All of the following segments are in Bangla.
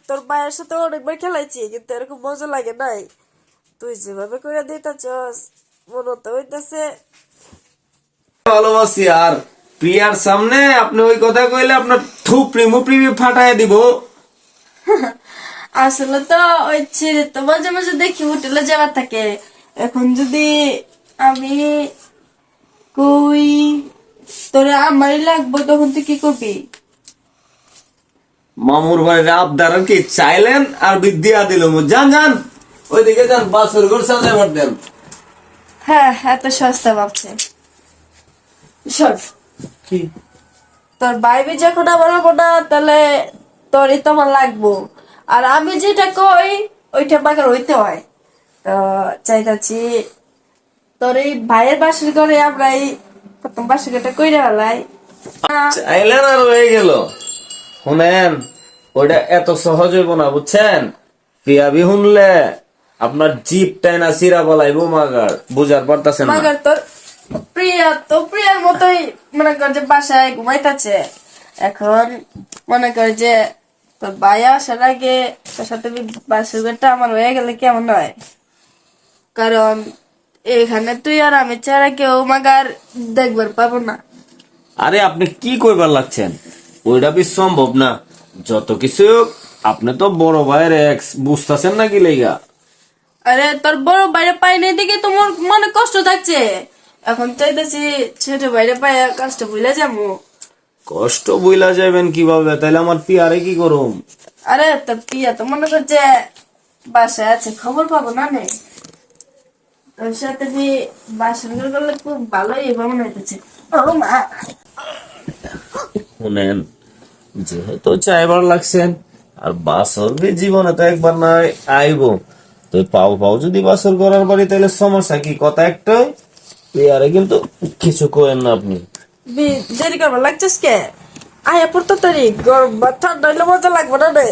তোর মায়ের সাথে অনেকবার খেলাইছি কিন্তু এরকম মজা লাগে নাই। তুই যেভাবে করে দিতেছস মনে তো হইতেছে ভালোবাসি। আর প্রিয়ার সামনে আপনি ওই কথা কইলে আপনার থুপড়ি মুপড়ি ফাটায় দিব। আসলে তো ওই ছেলে তো মাঝে মাঝে দেখি হোটেলে যাওয়ার থাকে। এখন যদি আমি কই তোরে আমারই লাগবো তখন তুই কি করবি? মামুর বাড়ির আবদার আর কি চাইলেন আর বিদ্যা দিল। যান যান ওইদিকে যান, বাসুর ঘর সামনে ভর দেন। হ্যাঁ এত সস্তা ভাবছে। শোন, কি তোর বাইবি যখন আমার হবো না তাহলে তোরই তো আমার লাগবো। আর আমি যেটা কই ওইটা বাগার হইতে হয়। তো চাইতাছি তোর এই ভাইয়ের বাসর ঘরে আমরা এই প্রথম বাসর ঘরটা কইরা হলাই। চাইলেন আর হয়ে গেল। শুনেন, ওইটা এত সহজ হইব না বুঝছেন। প্রিয়াবি শুনলে আপনার জিপ টাইনা সিরা বলাইব মাগার, বুঝার পারতাছেন না। মাগার তোর প্রিয়া তো প্রিয়ার মতোই মনে কর যে বাসায় ঘুমাইতেছে। এখন মনে কর যে তোর ভাই আসার আগে তোর সাথে বাসর ঘরটা আমার হয়ে গেলে কেমন হয়? কারণ এখানে তুই আর আমি ছাড়া কেউ মাগার দেখবার পাবো না। আরে আপনি কি কইবার লাগছেন? ওইটা বি সম্ভব না। যত কিছু হোক, আপনি তো বড় ভাইয়ের এক্স, বুঝতেছেন না কি লেগা? আরে তোর বড় বাইরে পাই নাই দেখে তোমার মনে কষ্ট থাকছে। এখন চাইতেছি ছোট বাইরে পাই কষ্ট ভুলে যাবো। কষ্ট বইলা যাবেন কিভাবে? তাইলে আমার পিয়ারে কি করুম? আরে তোর পিয়া তো মনে করছে বাসায় আছে, খবর পাবো না নে। তোর সাথে যে বাসন করলে খুব ভালোই মনে হইতেছে। ও মা, শুনেন, যেহেতু চাইবার লাগছেন আর বাসর বি জীবনে তো একবার না আইব, তো পাও পাও যদি বাসর করার বাড়ি তাহলে সমস্যা কি? কথা একটাই, পিয়ারে কিন্তু কিছু করেন না আপনি। দেরি করবার লাগছিস কে? আয়া পড়তো তারি গরম বা ঠান্ডা হইলে মজা লাগবে না রে।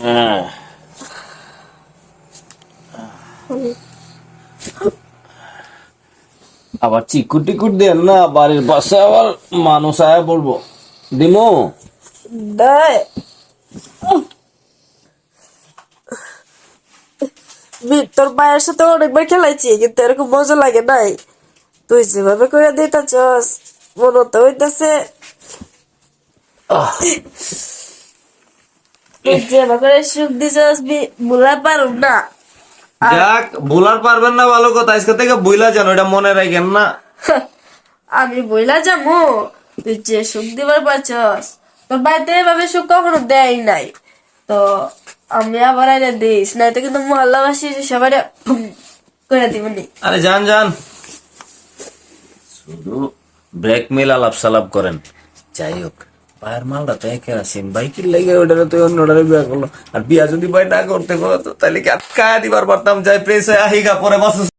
হ্যাঁ, আবার চিকুট টিকুট দেন না, বাড়ির পাশে আবার মানুষ আয়া বলবো দিমো। দেয় তোর মায়ের সাথে অনেকবার খেলাইছি কিন্তু এরকম মজা লাগে নাই। তুই যেভাবে করে দিতেছস মনে তো হইতেছে তুই যেভাবে করে সুখ দিছস ভুলা পারুম না। যাক, ভুলার পারবেন না ভালো কথা, আজকে থেকে বইলা যান, ওটা মনে রাখেন না। আমি বইলা যাবো তুই যে সুখ দিবার পারছস তোর বাড়িতে এভাবে সুখ কখনো দেয় নাই। তো আমি আবার আইনা দিস নাই তো কিন্তু মহল্লাবাসী সবাই করে দিবনি। আরে যান যান, শুধু ব্রেকমেল আলাপ সালাপ করেন। যাই হোক, ভাইয়ের মালটা তো একে আছেন, বাইকের লেগে ওটারে তো অন্যটারে বিয়া করলো। আর বিয়া যদি ভাই না করতে পারতো তাহলে কি আটকায়া দিবার পারতাম, যাই প্রেসে আহিগা পরে বাস